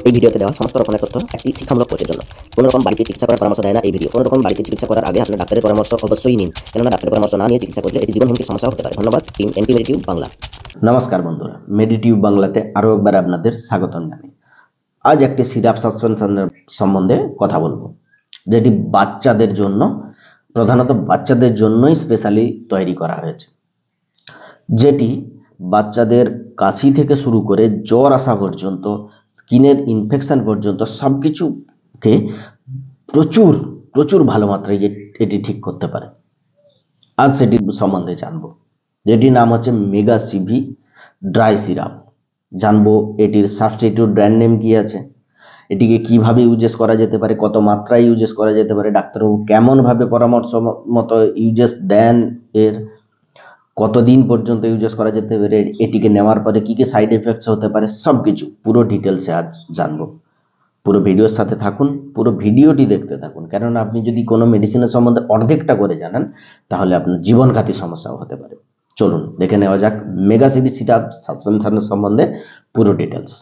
এই ভিডিওতে দেওয়া সমস্ত রকমের তথ্য একটি শিক্ষামূলক কোর্সের জন্য। কোনো রকম বাড়িতে চিকিৎসা করার পরামর্শ দেয় না এই ভিডিও। কোনো রকম বাড়িতে চিকিৎসা করার আগে আপনার ডাক্তারের পরামর্শ অবশ্যই নিন, কেননা ডাক্তারের পরামর্শ না নিয়ে চিকিৎসা করলে এটি জীবন হুমকির সমস্যা হতে পারে। ধন্যবাদ টিম এনটি মেডিটিউব বাংলা। নমস্কার বন্ধুরা, মেডিটিউব বাংলাতে আরও একবার আপনাদের স্বাগতম জানাই। আজ একটি সিরাপ সাসপেনশনের সম্বন্ধে কথা বলবো, যেটি বাচ্চাদের জন্য, প্রধানত বাচ্চাদের জন্যই স্পেশালি তৈরি করা হয়েছে, যেটি বাচ্চাদের কাশি থেকে শুরু করে জ্বর আসা পর্যন্ত, স্কিনের ইনফেকশন পর্যন্ত সব কিছুকে প্রচুর প্রচুর ভালো মাত্রায় এটি ঠিক করতে পারে। আজ সেটি সম্বন্ধে জানবো, যেটির নাম হচ্ছে মেগা সিভি ড্রাই সিরাপ। জানবো এটির সাবস্টিটিউট ব্র্যান্ড নেম কি আছে, এটিকে কিভাবে ইউজেস করা যেতে পারে, কত মাত্রায় ইউজেস করা যেতে পারে, ডাক্তারবাবু কেমনভাবে পরামর্শ মতো ইউজেস দেন, এর কতদিন পর্যন্ত ইউজেস করা যেতে পারে, এটিকে নেওয়ার পরে কী কী সাইড এফেক্টস হতে পারে, সব কিছু পুরো ডিটেলসে আজ জানবো। পুরো ভিডিওর সাথে থাকুন, পুরো ভিডিওটি দেখতে থাকুন, কেননা আপনি যদি কোনো মেডিসিনের সম্বন্ধে অর্ধেকটা করে জানেন তাহলে আপনার জীবনঘাতী সমস্যাও হতে পারে। চলুন দেখে নেওয়া যাক মেগা সিভি সিরাপ সাসপেনশনের সম্বন্ধে পুরো details.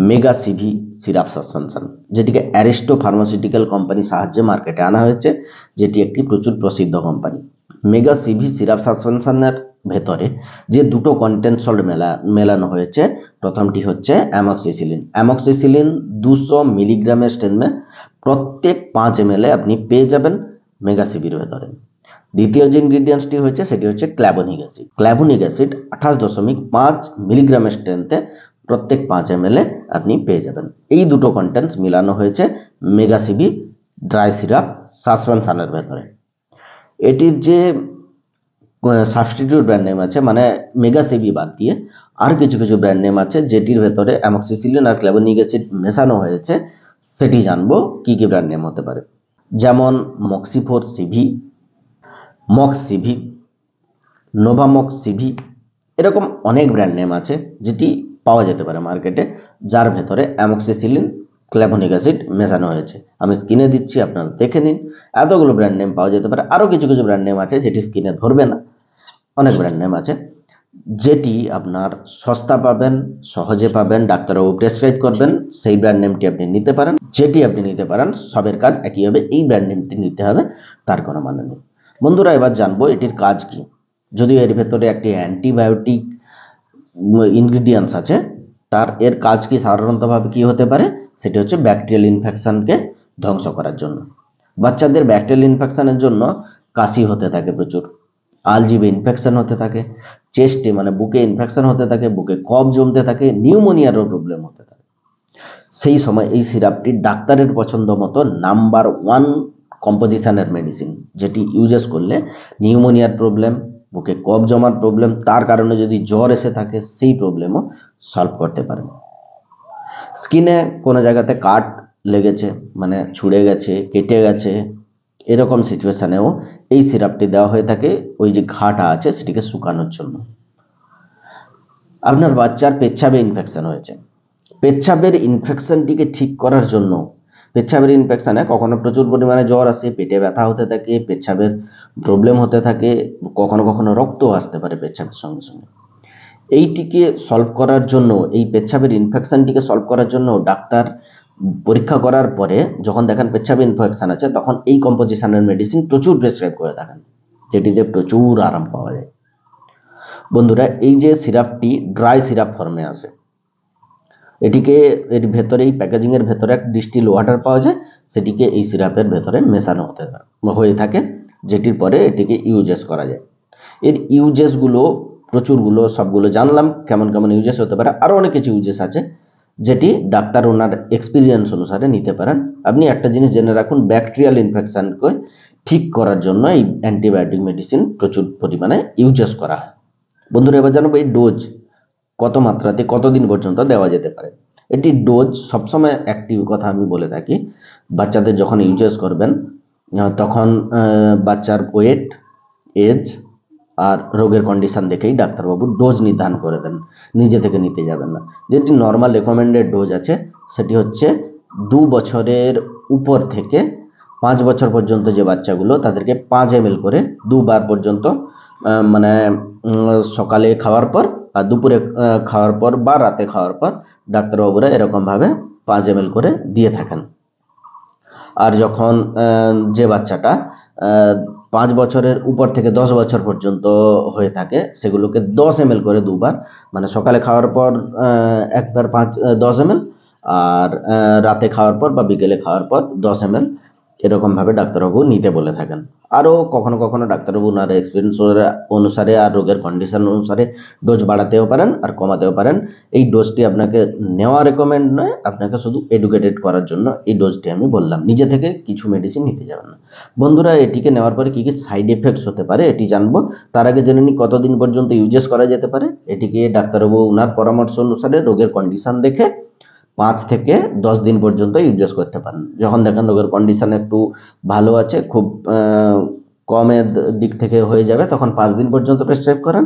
Mega CV syrup suspension, যেটিকে অ্যারিস্টো ফার্মাসিউটিক্যাল কোম্পানি সাহায্যে মার্কেটে আনা হয়েছে, যেটি একটি প্রচুর প্রসিদ্ধ কোম্পানি। মেগা সিভি সিরাপ সাসপেনশনের ভেতরে যে দুটো কন্টেন্ট সল্ট মেলানো হয়েছে, প্রথমটি হচ্ছে অ্যামক্সিসিলিন। অ্যামক্সিসিলিন 200 মিলিগ্রামের স্ট্রেংথে প্রত্যেক 5 ml আপনি পেয়ে যাবেন মেগা সিভির ভেতরে। দ্বিতীয় যে ইনগ্রিডিয়েন্টসটি হচ্ছে সেটি হচ্ছে ক্ল্যাভোনিক অ্যাসিড। ক্ল্যাভোনিক অ্যাসিড 28.5 মিলিগ্রামের স্ট্রেংথে প্রত্যেক 5 ml আপনি পেয়ে যাবেন। এই দুটো কন্টেন্টস মিলানো হয়েছে মেগা সিভি ড্রাই সিরাপ সাসপেনশনের ভেতরে। এটির যে সাবস্টিটিউট ব্র্যান্ড নেম আছে, মানে মেগা সিভি বাদ দিয়ে আর কিছু কিছু ব্র্যান্ড নেম আছে, যেটির ভেতরে অ্যামক্সিসিলিন আর ক্ল্যাভোনিক অ্যাসিড মেশানো হয়েছে, সেটি জানবো কি কি ব্র্যান্ড নেম হতে পারে। যেমন মক্সিফোর সিভি, মক্স সিভি, নোভামক্স সিভি, এরকম অনেক ব্র্যান্ড নেম আছে যেটি পাওয়া যেতে পারে মার্কেটে, যার ভেতরে অ্যামক্সিসিলিন ক্ল্যাভোনিক অ্যাসিড মেশানো হয়েছে। আমি স্ক্রিনে দিচ্ছি, আপনারা দেখে নিন। এতগুলো ব্র্যান্ড নেম পাওয়া যেতে পারে। আরও কিছু কিছু ব্র্যান্ড নেম আছে যেটি স্ক্রিনে ধরবে না, অনেক ব্র্যান্ড নেম আছে, যেটি আপনার সস্তা পাবেন, সহজে পাবেন, ডাক্তারবাবু প্রেসক্রাইব করবেন, সেই ব্র্যান্ড নেমটি আপনি নিতে পারেন। যেটি আপনি নিতে পারেন সবের কাজ একই হবে, এই ব্র্যান্ড নেমটি নিতে হবে তার কোনো মানে নেই। বন্ধুরা, এবার জানবো এটির কাজ কি। যদিও এর ভেতরে একটি অ্যান্টিবায়োটিক ইনগ্রিডিয়েন্টস আছে, এর কাজ কি সাধারণতভাবে কি হতে পারে, সেটি হচ্ছে ব্যাকটেরিয়াল ইনফেকশনকে ধ্বংস করার জন্য। বাচ্চাদের ব্যাকটেরিয়াল ইনফেকশনের জন্য কাশি হতে থাকে প্রচুর, আলজিভে ইনফেকশন হতে থাকে, চেস্টে মানে বুকে ইনফেকশন হতে থাকে, বুকে কফ জমতে থাকে, নিউমোনিয়ারও প্রবলেম হতে থাকে। সেই সময় এই সিরাপটি ডাক্তারের পছন্দ মতো নাম্বার 1 কম্পোজিশনের মেডিসিন, যেটি ইউজেস করলে নিউমোনিয়ার প্রবলেম, বুকে কফ জমার প্রবলেম, তার কারণে যদি জ্বর এসে থাকে সেই প্রবলেমও সলভ করতে পারে। স্কিনে কোনো জায়গাতে কাট লেগেছে, মানে ছুঁড়ে গেছে, কেটে গেছে, এরকম সিচুয়েশানেও এই সিরাপটি দেওয়া হয়ে থাকে, ওই যে ঘাটা আছে সেটিকে শুকানোর জন্য। আপনার বাচ্চার পেচ্ছাবে ইনফেকশন হয়েছে, পেচ্ছাবের ইনফেকশনটিকে ঠিক করার জন্য, পেচ্ছাবের ইনফেকশানে কখনো প্রচুর পরিমাণে জ্বর আসে, পেটে ব্যথা হতে থাকে, পেচ্ছাবের প্রবলেম হতে থাকে, কখনো কখনো রক্তও আসতে পারে পেচ্ছাবের সঙ্গে সঙ্গে। এইটিকে সলভ করার জন্য, এই পেচ্ছাবের ইনফেকশনটিকে সলভ করার জন্য ডাক্তার পরীক্ষা করার পরে যখন দেখেন পেচ্ছাবে ইনফেকশন আছে, তখন এই কম্পোজিশনের মেডিসিন প্রচুর প্রেসক্রাইব করে থাকেন, যেটিতে প্রচুর আরাম পাওয়া যায়। বন্ধুরা, এই যে সিরাপটি ড্রাই সিরাপ ফর্মে আসে, এটিকে এর ভেতরে, এই প্যাকেজিংয়ের ভেতরে এক ডিস্টিল ওয়াটার পাওয়া যায়, সেটিকে এই সিরাপের ভেতরে মেশানো হয়ে থাকে, যেটির পরে এটিকে ইউজেস করা যায়। এর ইউজেসগুলো প্রচুরগুলো, সবগুলো জানলাম কেমন কেমন ইউজেস হতে পারে। আরও অনেক কিছু ইউজেস আছে যেটি ডাক্তার ওনার এক্সপিরিয়েন্স অনুসারে নিতে পারেন। আপনি একটা জিনিস জেনে রাখুন, ব্যাকটেরিয়াল ইনফেকশনকে ঠিক করার জন্য এই অ্যান্টিবায়োটিক মেডিসিন প্রচুর পরিমাণে ইউজেস করা হয়। বন্ধুরা, এবার জানাবো এই ডোজ কত মাত্রাতে কতদিন পর্যন্ত দেওয়া যেতে পারে। এটি ডোজ সবসময় একটি কথা আমি বলে থাকি, বাচ্চাদের যখন ইউজেস করবেন তখন বাচ্চার ওয়েট, এজ আর রোগের কন্ডিশন দেখেই ডাক্তারবাবু ডোজ নির্ধারণ করে দেন, নিজে থেকে নিতে যাবেন না। যেটি নর্মাল রেকমেন্ডেড ডোজ আছে সেটি হচ্ছে 2 বছরের উপর থেকে 5 বছর পর্যন্ত যে বাচ্চাগুলো তাদেরকে 5 ml করে 2 বার পর্যন্ত মানে সকালে খাওয়ার পর আর দুপুরে খাওয়ার পর বা রাতে খাওয়ার পর ডাক্তারবাবুরা এরকমভাবে 5 ml করে দিয়ে থাকেন। আর যখন যে বাচ্চাটা 5 বছরের উপর থেকে 10 বছর পর্যন্ত হয়ে থাকে সেগুলোকে 10 ml করে 2 বার, মানে সকালে খাওয়ার পর একবার 10 ml আর রাতে খাওয়ার পর বা বিকেলে খাওয়ার পর 10 ml এরকমভাবে ডাক্তারবাবু নিতে বলে থাকেন। আরও কখনো কখনো ডাক্তারবাবু ওনার এক্সপিরিয়েন্স অনুসারে আর রোগের কন্ডিশন অনুসারে ডোজ বাড়াতেও পারেন আর কমাতেও পারেন। এই ডোজটি আপনাকে নেওয়া রেকমেন্ড নয়, আপনাকে শুধু এডুকেটেড করার জন্য এই ডোজটি আমি বললাম। নিজে থেকে কিছু মেডিসিন নিতে যাবেন না। বন্ধুরা, এটিকে নেওয়ার পরে কী কী সাইড এফেক্টস হতে পারে এটি জানবো। তার আগে জেনে নিই কতদিন পর্যন্ত ইউজেস করা যেতে পারে। এটিকে ডাক্তারবাবু ওনার পরামর্শ অনুসারে রোগের কন্ডিশন দেখে 5 থেকে 10 দিন পর্যন্ত ইউজ করতে পারেন। যখন দেখেন রোগের কন্ডিশন একটু ভালো আছে, খুব কমের দিক থেকে হয়ে যাবে, তখন 5 দিন পর্যন্ত প্রেসক্রাইব করেন।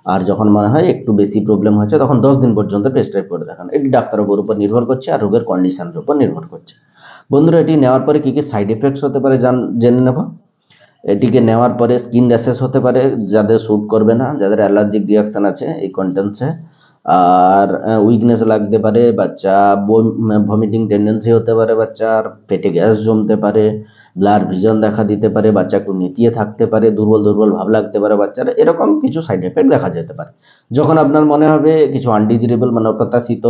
আর যখন মনে হয় একটু বেশি প্রবলেম হচ্ছে তখন 10 দিন পর্যন্ত প্রেসক্রাইব করে দেখান। এটি ডাক্তারবাবুর উপর নির্ভর করছে আর রোগের কন্ডিশনের উপর নির্ভর করছে। বন্ধুরা, এটি নেওয়ার পরে কী কী সাইড এফেক্টস হতে পারে জেনে নেব। এটিকে নেওয়ার পরে স্কিন র্যাশেস হতে পারে, যাদের স্যুট করবে না, যাদের অ্যালার্জিক রিয়াকশন আছে এই কন্টেন্টসে। আর উইকনেস লাগতে পারে, বাচ্চা ভমিটিং টেন্ডেন্সি হতে পারে, বাচ্চার পেটে গ্যাস জমতে পারে, ব্লার ভিজন দেখা দিতে পারে, বাচ্চা একটু নেতিয়ে থাকতে পারে, দুর্বল দুর্বল ভাব লাগতে পারে বাচ্চার, এরকম কিছু সাইড এফেক্ট দেখা যেতে পারে। যখন আপনার মনে হবে কিছু আনডিজিরেবল মানে অপ্রত্যাশিত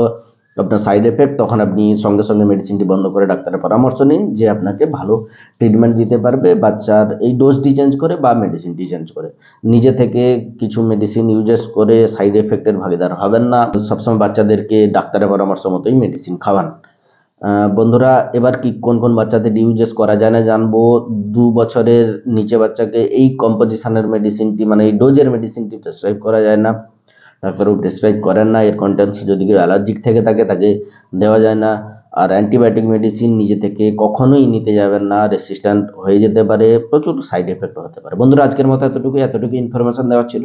আপনার সাইড এফেক্ট, তখন আপনি সঙ্গে সঙ্গে মেডিসিনটি বন্ধ করে ডাক্তারের পরামর্শ নিন, যে আপনাকে ভালো ট্রিটমেন্ট দিতে পারবে বাচ্চার এই ডোজটি চেঞ্জ করে বা মেডিসিনটি চেঞ্জ করে। নিজে থেকে কিছু মেডিসিন ইউজেস করে সাইড এফেক্টের ভাগিদার হবেন না। সবসময় বাচ্চাদেরকে ডাক্তারের পরামর্শ মতোই মেডিসিন খাওয়ান। বন্ধুরা, এবার কি কোন কোন বাচ্চাদের ইউজেস করা যায় না জানবো। 2 বছরের নিচে বাচ্চাকে এই কম্পোজিশনের মেডিসিনটি মানে এই ডোজের মেডিসিনটি প্রেসক্রাইব করা যায় না, ডাক্তারবাবু প্রেসক্রাইব করেন না। এর কন্টেন্টস যদি কেউ অ্যালার্জিক থেকে থাকে তাকে দেওয়া যায় না। আর অ্যান্টিবায়োটিক মেডিসিন নিজে থেকে কখনোই নিতে যাবেন না, রেসিস্ট্যান্ট হয়ে যেতে পারে, প্রচুর সাইড এফেক্ট হতে পারে। বন্ধুরা, আজকের মতো এতটুকু ইনফরমেশন দেওয়া ছিল।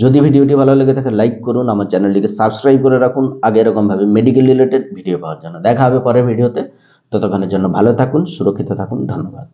যদি ভিডিওটি ভালো লেগে থাকে লাইক করুন, আমার চ্যানেলটিকে সাবস্ক্রাইব করে রাখুন আগে এরকমভাবে মেডিকেল রিলেটেড ভিডিও পাওয়ার জন্য। দেখা হবে পরের ভিডিওতে, ততক্ষণের জন্য ভালো থাকুন, সুরক্ষিত থাকুন, ধন্যবাদ।